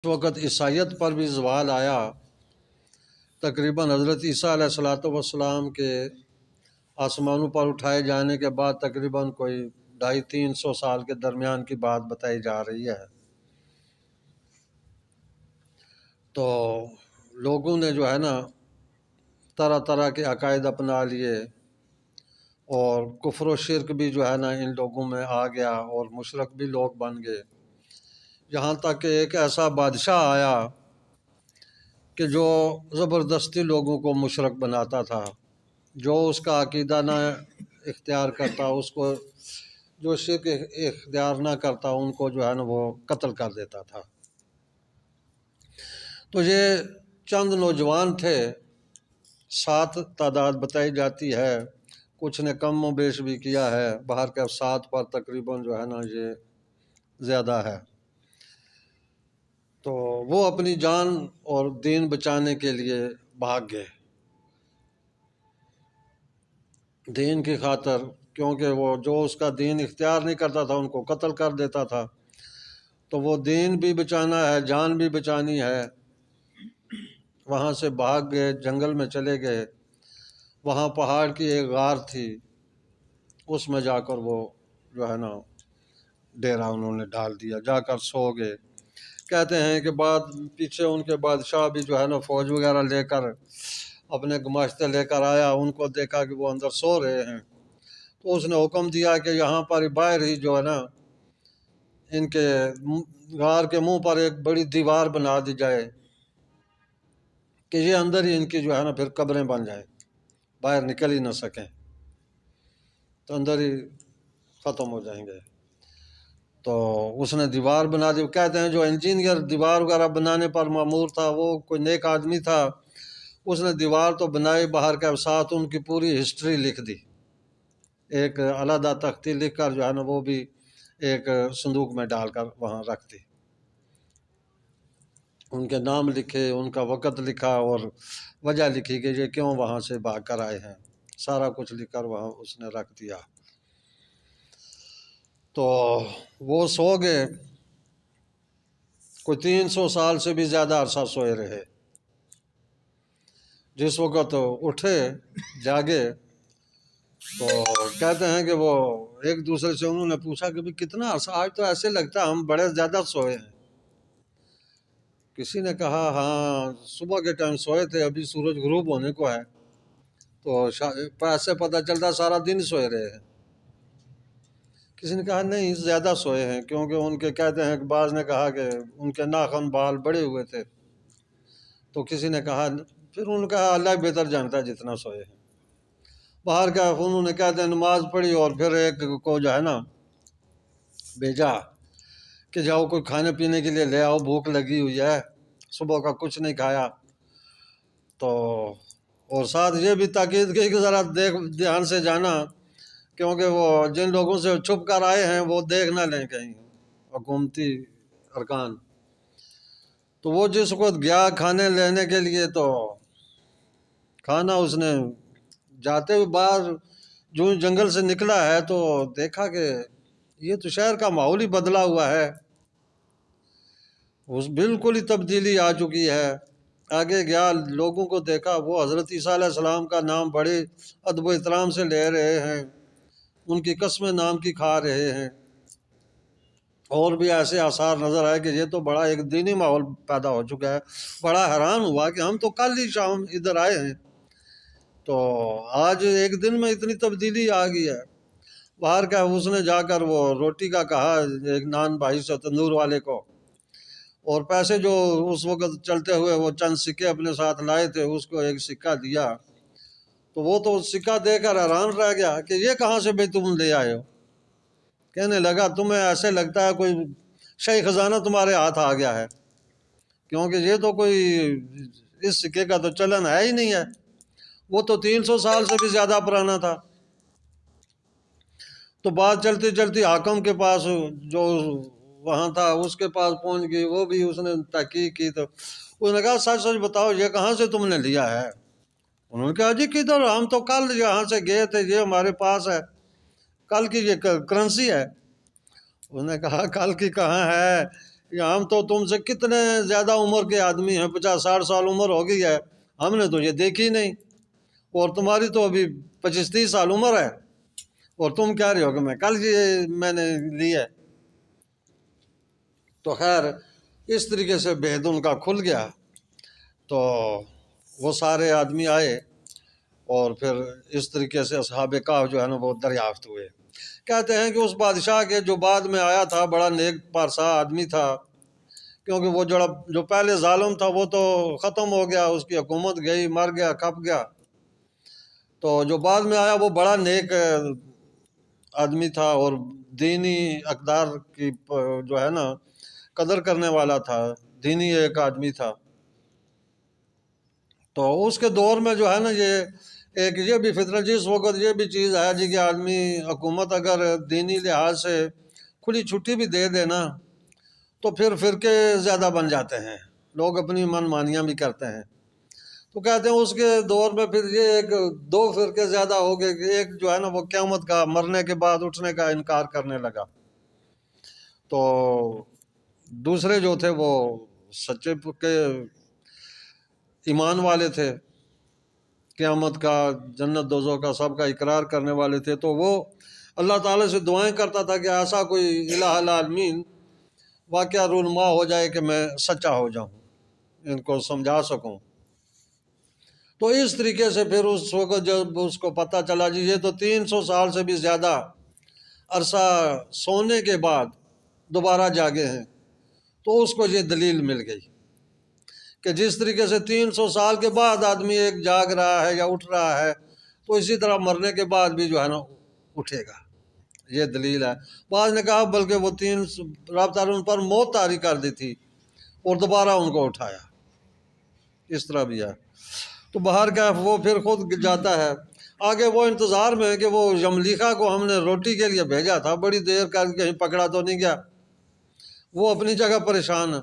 وقت عیسائیت پر بھی زوال آیا، تقریباً حضرت عیسیٰ علیہ السلام کے آسمانوں پر اٹھائے جانے کے بعد تقریباً کوئی 250-300 سال کے درمیان کی بات بتائی جا رہی ہے۔ تو لوگوں نے جو ہے نا طرح طرح کے عقائد اپنا لیے، اور کفر و شرک بھی جو ہے نا ان لوگوں میں آ گیا، اور مشرک بھی لوگ بن گئے، یہاں تک کہ ایک ایسا بادشاہ آیا کہ جو زبردستی لوگوں کو مشرک بناتا تھا، جو اس کا عقیدہ نہ اختیار کرتا، اس کو جو شرک اختیار نہ کرتا، ان کو جو ہے نا وہ قتل کر دیتا تھا۔ تو یہ چند نوجوان تھے، 7 تعداد بتائی جاتی ہے، کچھ نے کم و بیش بھی کیا ہے، باہر کے 7 پر تقریباً جو ہے نا یہ زیادہ ہے۔ تو وہ اپنی جان اور دین بچانے کے لیے بھاگ گئے، دین کی خاطر، کیونکہ وہ جو اس کا دین اختیار نہیں کرتا تھا ان کو قتل کر دیتا تھا۔ تو وہ دین بھی بچانا ہے، جان بھی بچانی ہے، وہاں سے بھاگ گئے، جنگل میں چلے گئے۔ وہاں پہاڑ کی ایک غار تھی، اس میں جا کر وہ جو ہے نا ڈیرا انہوں نے ڈال دیا، جا کر سو گئے۔ کہتے ہیں کہ بعد پیچھے ان کے بادشاہ بھی جو ہے نا فوج وغیرہ لے کر اپنے گماشتے لے کر آیا، ان کو دیکھا کہ وہ اندر سو رہے ہیں، تو اس نے حکم دیا کہ یہاں پر باہر ہی جو ہے نا ان کے غار کے منہ پر ایک بڑی دیوار بنا دی جائے کہ یہ اندر ہی ان کی جو ہے نا پھر قبریں بن جائیں، باہر نکل ہی نہ سکیں، تو اندر ہی ختم ہو جائیں گے۔ تو اس نے دیوار بنا دی۔ کہتے ہیں جو انجینئر دیوار وغیرہ بنانے پر مامور تھا وہ کوئی نیک آدمی تھا، اس نے دیوار تو بنائی، باہر کے ساتھ ان کی پوری ہسٹری لکھ دی، ایک علیحدہ تختی لکھ کر جو ہے نا وہ بھی ایک صندوق میں ڈال کر وہاں رکھ دی، ان کے نام لکھے، ان کا وقت لکھا، اور وجہ لکھی کہ یہ کیوں وہاں سے بھاگ کر آئے ہیں، سارا کچھ لکھ کر وہاں اس نے رکھ دیا۔ تو وہ سو گئے، کوئی 300 سال سے بھی زیادہ عرصہ سوئے رہے۔ جس وقت اٹھے جاگے تو کہتے ہیں کہ وہ ایک دوسرے سے انہوں نے پوچھا کہ بھی کتنا عرصہ، آج تو ایسے لگتا ہے ہم بڑے زیادہ سوئے ہیں۔ کسی نے کہا ہاں صبح کے ٹائم سوئے تھے، ابھی سورج غروب ہونے کو ہے، تو ایسے پتہ چلتا سارا دن سوئے رہے ہیں۔ کسی نے کہا نہیں زیادہ سوئے ہیں، کیونکہ ان کے کہتے ہیں کہ بعض نے کہا کہ ان کے ناخن بال بڑے ہوئے تھے، تو کسی نے کہا، پھر انہوں نے کہا اللہ بہتر جانتا ہے جتنا سوئے ہیں۔ باہر کا انہوں نے کہتے ہیں نماز پڑھی، اور پھر ایک کو جو ہے نا بھیجا کہ جاؤ کوئی کھانے پینے کے لیے لے آؤ، بھوک لگی ہوئی ہے، صبح کا کچھ نہیں کھایا۔ تو اور ساتھ یہ بھی تاکید کی کہ ذرا دھیان سے جانا، کیونکہ وہ جن لوگوں سے چھپ کر آئے ہیں وہ دیکھ نہ لیں کہیں حکومتی ارکان۔ تو وہ جس وقت گیا کھانے لینے کے لیے، تو کھانا اس نے جاتے ہوئے باہر جو جنگل سے نکلا ہے تو دیکھا کہ یہ تو شہر کا ماحول ہی بدلا ہوا ہے، اس بالکل ہی تبدیلی آ چکی ہے۔ آگے گیا، لوگوں کو دیکھا، وہ حضرت عیسیٰ علیہ السلام کا نام بڑے ادب و احترام سے لے رہے ہیں، ان کی قسمیں نام کی کھا رہے ہیں، اور بھی ایسے آثار نظر آئے کہ یہ تو بڑا ایک دینی ماحول پیدا ہو چکا ہے۔ بڑا حیران ہوا کہ ہم تو کل ہی شام ادھر آئے ہیں، تو آج ایک دن میں اتنی تبدیلی آ گئی ہے۔ باہر کا اس نے جا کر وہ روٹی کا کہا ایک نان بھائی سے تندور والے کو، اور پیسے جو اس وقت چلتے ہوئے وہ چند سکے اپنے ساتھ لائے تھے اس کو ایک سکہ دیا، تو وہ تو سکہ دے کر حیران رہ گیا کہ یہ کہاں سے بھائی تم لے آئے ہو۔ کہنے لگا تمہیں ایسے لگتا ہے کوئی شاہی خزانہ تمہارے ہاتھ آ گیا ہے، کیونکہ یہ تو کوئی اس سکے کا تو چلن ہے ہی نہیں ہے، وہ تو 300 سال سے بھی زیادہ پرانا تھا۔ تو بات چلتی چلتی حاکم کے پاس جو وہاں تھا اس کے پاس پہنچ گئی، وہ بھی اس نے تحقیق کی، تو اس نے کہا سچ سچ بتاؤ یہ کہاں سے تم نے لیا ہے؟ انہوں نے کہا جی کدھر، ہم تو کل یہاں سے گئے تھے، یہ ہمارے پاس ہے، کل کی یہ کرنسی ہے۔ اس نے کہا کل کی کہاں ہے، یا ہم تو تم سے کتنے زیادہ عمر کے آدمی ہیں، 50-60 سال عمر ہو گئی ہے، ہم نے تو یہ دیکھی نہیں، اور تمہاری تو ابھی 25-30 سال عمر ہے، اور تم کہہ رہے ہو کہ میں نے لی ہے۔ تو خیر اس طریقے سے بھید ان کا کھل گیا، تو وہ سارے آدمی آئے، اور پھر اس طریقے سے اصحاب کہف جو ہے نا وہ دریافت ہوئے۔ کہتے ہیں کہ اس بادشاہ کے جو بعد میں آیا تھا بڑا نیک پارسا آدمی تھا، کیونکہ وہ جو پہلے ظالم تھا وہ تو ختم ہو گیا، اس کی حکومت گئی، مر گیا، کھپ گیا۔ تو جو بعد میں آیا وہ بڑا نیک آدمی تھا، اور دینی اقدار کی جو ہے نا قدر کرنے والا تھا، دینی ایک آدمی تھا۔ تو اس کے دور میں جو ہے نا یہ بھی فطرت، جس وقت یہ بھی چیز ہے جی کہ آدمی حکومت اگر دینی لحاظ سے کھلی چھٹی بھی دے دینا تو پھر فرقے زیادہ بن جاتے ہیں، لوگ اپنی من مانیاں بھی کرتے ہیں۔ تو کہتے ہیں اس کے دور میں پھر یہ 2 فرقے زیادہ ہو گئے کہ ایک جو ہے نا وہ قیامت کا، مرنے کے بعد اٹھنے کا انکار کرنے لگا، تو دوسرے جو تھے وہ سچے کے ایمان والے تھے، قیامت کا، جنت دوزخ کا سب کا اقرار کرنے والے تھے۔ تو وہ اللہ تعالیٰ سے دعائیں کرتا تھا کہ ایسا کوئی الہ العالمین واقعہ رونما ہو جائے کہ میں سچا ہو جاؤں، ان کو سمجھا سکوں۔ تو اس طریقے سے پھر اس وقت جب اس کو پتہ چلا جی یہ تو 300 سال سے بھی زیادہ عرصہ سونے کے بعد دوبارہ جاگے ہیں، تو اس کو یہ دلیل مل گئی کہ جس طریقے سے 300 سال کے بعد آدمی ایک جاگ رہا ہے یا اٹھ رہا ہے، تو اسی طرح مرنے کے بعد بھی جو ہے نا اٹھے گا، یہ دلیل ہے۔ بعض نے کہا بلکہ وہ رب تعالیٰ ان پر موت طاری کر دی تھی اور دوبارہ ان کو اٹھایا، اس طرح بھی ہے۔ تو باہر کا وہ پھر خود جاتا ہے آگے، وہ انتظار میں ہے کہ وہ یملیخا کو ہم نے روٹی کے لیے بھیجا تھا، بڑی دیر کر کہیں پکڑا تو نہیں گیا، وہ اپنی جگہ پریشان ہے۔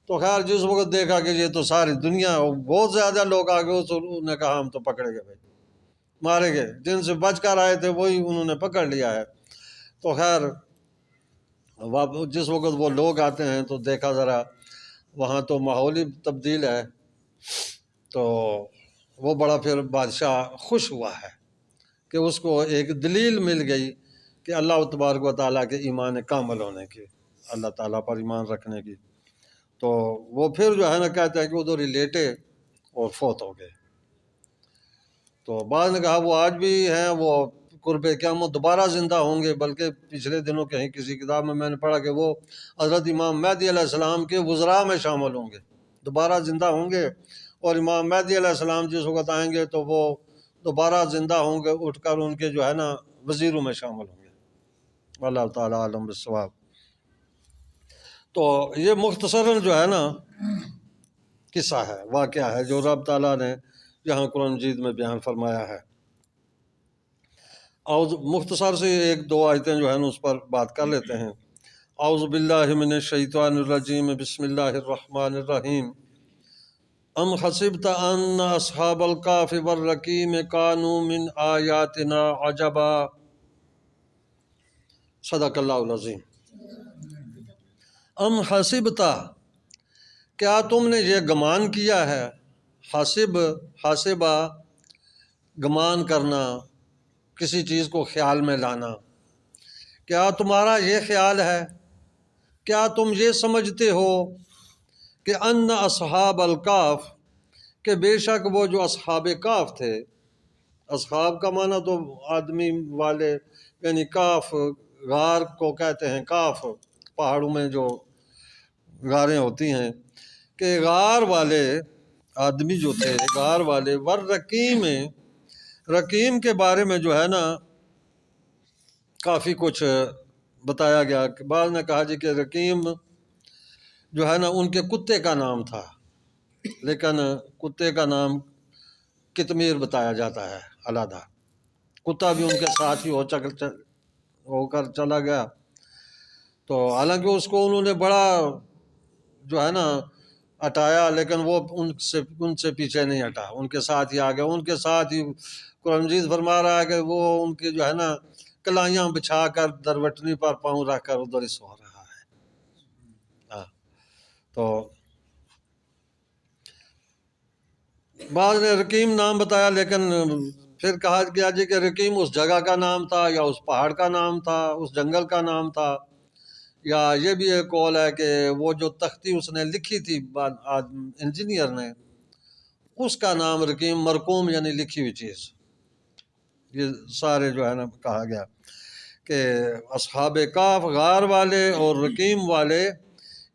تو خیر جس وقت دیکھا کہ یہ تو ساری دنیا، بہت زیادہ لوگ آگے، انہوں نے کہا ہم تو پکڑے گئے بھائی، مارے گئے، جن سے بچ کر آئے تھے وہی انہوں نے پکڑ لیا ہے۔ تو خیر جس وقت وہ لوگ آتے ہیں تو دیکھا ذرا وہاں تو ماحول ہی تبدیل ہے، تو وہ بڑا پھر بادشاہ خوش ہوا ہے کہ اس کو ایک دلیل مل گئی کہ اللہ تبارک و تعالیٰ کے ایمان کامل ہونے کی، اللہ تعالیٰ پر ایمان رکھنے کی۔ تو وہ پھر جو ہے نا کہتے ہیں کہ ادھر ہی لیٹے اور فوت ہو گئے۔ تو بعض نے کہا وہ آج بھی ہیں، وہ قرب قیامت دوبارہ زندہ ہوں گے، بلکہ پچھلے دنوں کہیں کسی کتاب میں نے پڑھا کہ وہ حضرت امام مہدی علیہ السلام کے وزراء میں شامل ہوں گے، دوبارہ زندہ ہوں گے، اور امام مہدی علیہ السلام جس وقت آئیں گے تو وہ دوبارہ زندہ ہوں گے، اٹھ کر ان کے جو ہے نا وزیروں میں شامل ہوں گے۔ اللہ تعالیٰ عالم بالصواب۔ تو یہ مختصراً جو ہے نا قصہ ہے، واقعہ ہے جو رب تعالیٰ نے یہاں قرآن مجید میں بیان فرمایا ہے۔ مختصر سے 1-2 آیتیں جو ہیں اس پر بات کر لیتے ہیں۔ اعوذ باللہ من الشیطان الرجیم، بسم اللہ الرحمن الرحیم۔ ام حسبت ان اصحاب الکہف والرقیم کانوا من آیاتنا عجبا۔ صدق اللہ العظیم۔ ام حسبتا، کیا تم نے یہ گمان کیا ہے، حاسبہ گمان کرنا، کسی چیز کو خیال میں لانا، کیا تمہارا یہ خیال ہے، کیا تم یہ سمجھتے ہو کہ ان اصحاب الکہف، کہ بے شک وہ جو اصحاب کہف تھے، اصحاب کا معنی تو آدمی والے، یعنی کہف غار کو کہتے ہیں، کہف پہاڑوں میں جو غاریں ہوتی ہیں، کہ غار والے آدمی جو تھے، غار والے، والرقیم، رقیم کے بارے میں جو ہے نا کافی کچھ بتایا گیا۔ بعض نے کہا جی کہ رقیم جو ہے نا ان کے کتے کا نام تھا، لیکن کتے کا نام قطمیر بتایا جاتا ہے علیحدہ، کتا بھی ان کے ساتھ ہی ہو کر چلا گیا۔ تو حالانکہ اس کو انہوں نے بڑا جو ہے نا ہٹایا، لیکن وہ ان سے پیچھے نہیں ہٹا، ان کے ساتھ ہی آ گیا، ان کے ساتھ ہی قرآن مجید فرما رہا ہے کہ وہ ان کی جو ہے نا کلائیاں بچھا کر دروٹنی پر پاؤں رکھ کر ادھر ہی سو رہا ہے۔ تو بعض نے رقیم نام بتایا، لیکن پھر کہا گیا جی کہ رقیم اس جگہ کا نام تھا، یا اس پہاڑ کا نام تھا، اس جنگل کا نام تھا، یا یہ بھی ایک قول ہے کہ وہ جو تختی اس نے لکھی تھی انجینئر نے، اس کا نام رقیم، مرقوم یعنی لکھی ہوئی چیز۔ یہ سارے جو ہے نا کہا گیا کہ اصحاب کہف، غار والے اور رقیم والے،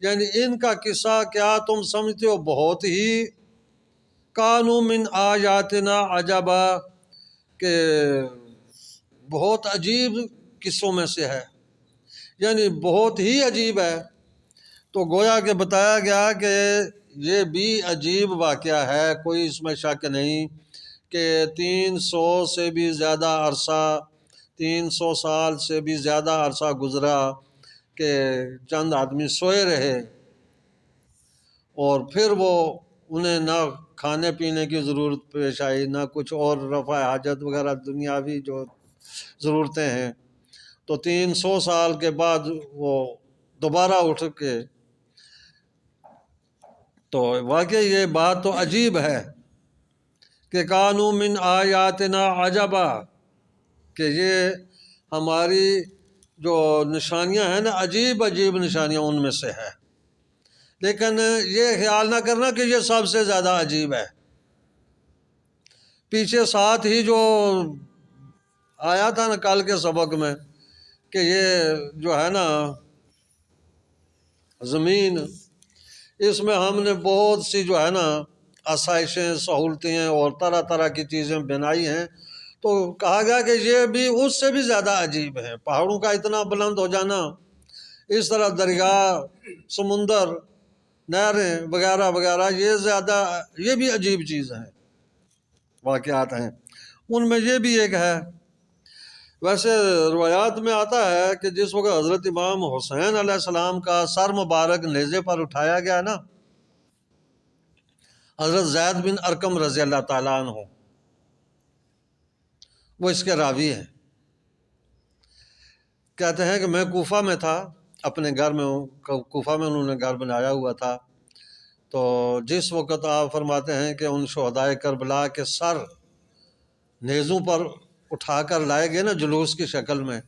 یعنی ان کا قصہ کیا تم سمجھتے ہو بہت ہی کانوا من آیاتنا عجبا، کہ بہت عجیب قصوں میں سے ہے، یعنی بہت ہی عجیب ہے۔ تو گویا کہ بتایا گیا کہ یہ بھی عجیب واقعہ ہے، کوئی اس میں شک نہیں کہ 300 سے بھی زیادہ عرصہ، 300 سال سے بھی زیادہ عرصہ گزرا کہ چند آدمی سوئے رہے، اور پھر وہ انہیں نہ کھانے پینے کی ضرورت پیش آئی، نہ کچھ اور رفع حاجت وغیرہ دنیاوی جو ضرورتیں ہیں، تو 300 سال کے بعد وہ دوبارہ اٹھ کے، تو واقعی یہ بات تو عجیب ہے کہ کانوا من آیاتنا عجبا، کہ یہ ہماری جو نشانیاں ہیں نا، عجیب عجیب نشانیاں ان میں سے ہے، لیکن یہ خیال نہ کرنا کہ یہ سب سے زیادہ عجیب ہے۔ پیچھے ساتھ ہی جو آیا تھا نا کل کے سبق میں کہ یہ جو ہے نا زمین، اس میں ہم نے بہت سی جو ہے نا آسائشیں، سہولتیں اور طرح طرح کی چیزیں بنائی ہیں، تو کہا گیا کہ یہ بھی اس سے بھی زیادہ عجیب ہے۔ پہاڑوں کا اتنا بلند ہو جانا، اس طرح دریا، سمندر، نہریں وغیرہ وغیرہ، یہ بھی عجیب چیز ہیں، واقعات ہیں۔ ان میں یہ بھی ایک ہے۔ ویسے روایات میں آتا ہے کہ جس وقت حضرت امام حسین علیہ السلام کا سر مبارک نیزے پر اٹھایا گیا نا، حضرت زید بن ارقم رضی اللہ تعالیٰ عنہ، وہ اس کے راوی ہیں، کہتے ہیں کہ میں کوفہ میں تھا، اپنے گھر میں ہوں، کوفہ میں انہوں نے گھر بنایا ہوا تھا، تو جس وقت آپ فرماتے ہیں کہ ان شہدائے کربلا کے سر نیزوں پر اٹھا کر لائے گئے نا جلوس کی شکل میں،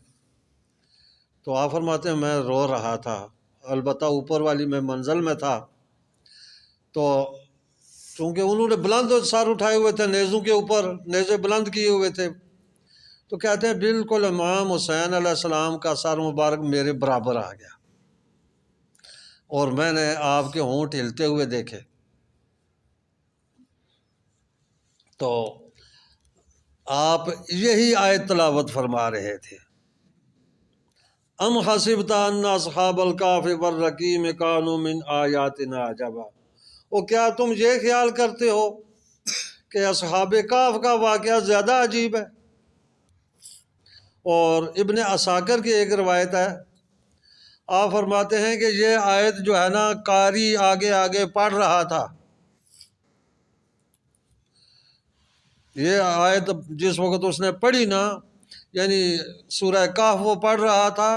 تو آپ فرماتے ہیں میں رو رہا تھا، البتہ اوپر والی میں منزل میں تھا، تو چونکہ انہوں نے بلند سر اٹھائے ہوئے تھے، نیزوں کے اوپر نیزے بلند کیے ہوئے تھے، تو کہتے ہیں بالکل امام حسین علیہ السلام کا سر مبارک میرے برابر آ گیا، اور میں نے آپ کے ہونٹ ہلتے ہوئے دیکھے۔ تو آپ یہی آیت تلاوت فرما رہے تھے، ام حسبت ان اصحاب الکہف والرقیم کانوا من آیاتنا عجبا، اور کیا تم یہ خیال کرتے ہو کہ اصحاب کہف کا واقعہ زیادہ عجیب ہے؟ اور ابن عساکر کی ایک روایت ہے، آپ فرماتے ہیں کہ یہ آیت جو ہے نا قاری آگے آگے پڑھ رہا تھا، یہ آیت جس وقت اس نے پڑھی نا، یعنی سورہ کہف وہ پڑھ رہا تھا،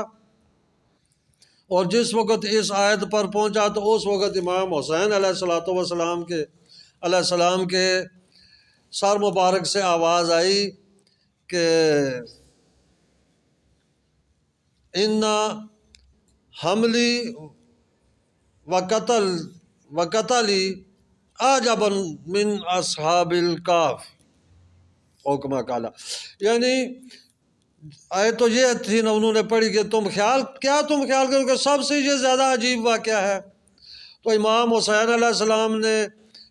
اور جس وقت اس آیت پر پہنچا تو اس وقت امام حسین علیہ السلام کے سر مبارک سے آواز آئی کہ اِنَّ حملی و قتلی عجبا من اصحاب الکہف، او کما قال، یعنی آیت تو یہ تھی نا انہوں نے پڑھی کہ تم خیال کرو کہ سب سے یہ زیادہ عجیب واقعہ ہے، تو امام حسین علیہ السلام نے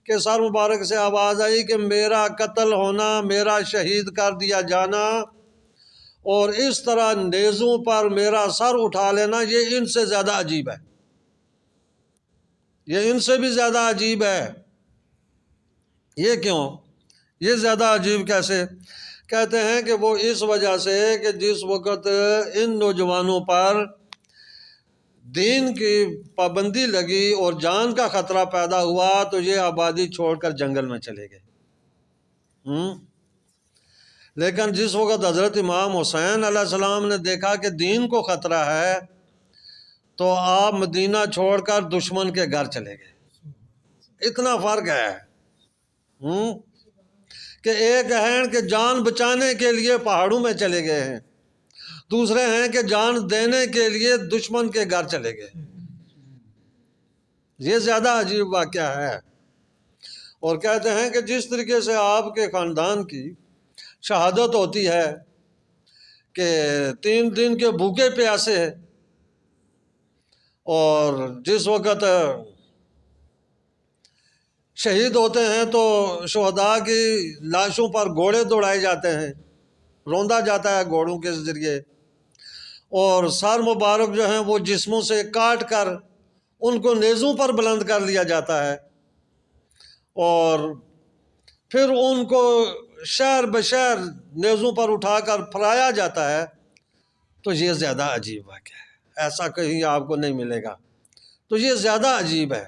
کے سر مبارک سے آواز آئی کہ میرا قتل ہونا، میرا شہید کر دیا جانا، اور اس طرح نیزوں پر میرا سر اٹھا لینا، یہ ان سے زیادہ عجیب ہے، یہ ان سے بھی زیادہ عجیب ہے۔ یہ کیوں؟ یہ زیادہ عجیب کیسے؟ کہتے ہیں کہ وہ اس وجہ سے کہ جس وقت ان نوجوانوں پر دین کی پابندی لگی اور جان کا خطرہ پیدا ہوا تو یہ آبادی چھوڑ کر جنگل میں چلے گئے۔ لیکن جس وقت حضرت امام حسین علیہ السلام نے دیکھا کہ دین کو خطرہ ہے تو آپ مدینہ چھوڑ کر دشمن کے گھر چلے گئے۔ اتنا فرق ہے کہ ایک ہیں کہ جان بچانے کے لیے پہاڑوں میں چلے گئے ہیں، دوسرے ہیں کہ جان دینے کے لیے دشمن کے گھر چلے گئے۔ یہ زیادہ عجیب واقعہ ہے۔ اور کہتے ہیں کہ جس طریقے سے آپ کے خاندان کی شہادت ہوتی ہے کہ 3 دن کے بھوکے پیاسے، اور جس وقت شہید ہوتے ہیں تو شہداء کی لاشوں پر گھوڑے دوڑائے جاتے ہیں، روندا جاتا ہے گھوڑوں کے ذریعے، اور سر مبارک جو ہیں وہ جسموں سے کاٹ کر ان کو نیزوں پر بلند کر لیا جاتا ہے، اور پھر ان کو شہر بشہر نیزوں پر اٹھا کر پھرایا جاتا ہے۔ تو یہ زیادہ عجیب واقعہ ہے، ایسا کہیں آپ کو نہیں ملے گا، تو یہ زیادہ عجیب ہے۔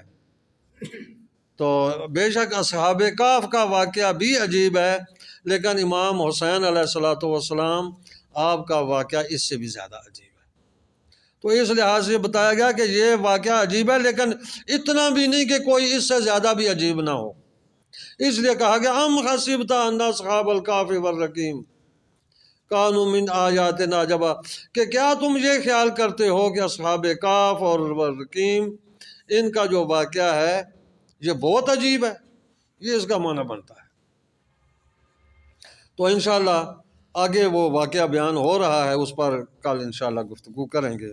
تو بے شک اصحاب کہف کا واقعہ بھی عجیب ہے، لیکن امام حسین علیہ السلام آپ کا واقعہ اس سے بھی زیادہ عجیب ہے۔ تو اس لحاظ سے بتایا گیا کہ یہ واقعہ عجیب ہے، لیکن اتنا بھی نہیں کہ کوئی اس سے زیادہ بھی عجیب نہ ہو۔ اس لیے کہا گیا ام حسبت ان اصحاب الکہف والرقیم کانوا من آیاتنا عجبا، کہ کیا تم یہ خیال کرتے ہو کہ اصحاب کہف اور رقیم ان کا جو واقعہ ہے یہ بہت عجیب ہے؟ یہ اس کا معنی بنتا ہے۔ تو انشاءاللہ آگے وہ واقعہ بیان ہو رہا ہے، اس پر کل انشاءاللہ گفتگو کریں گے۔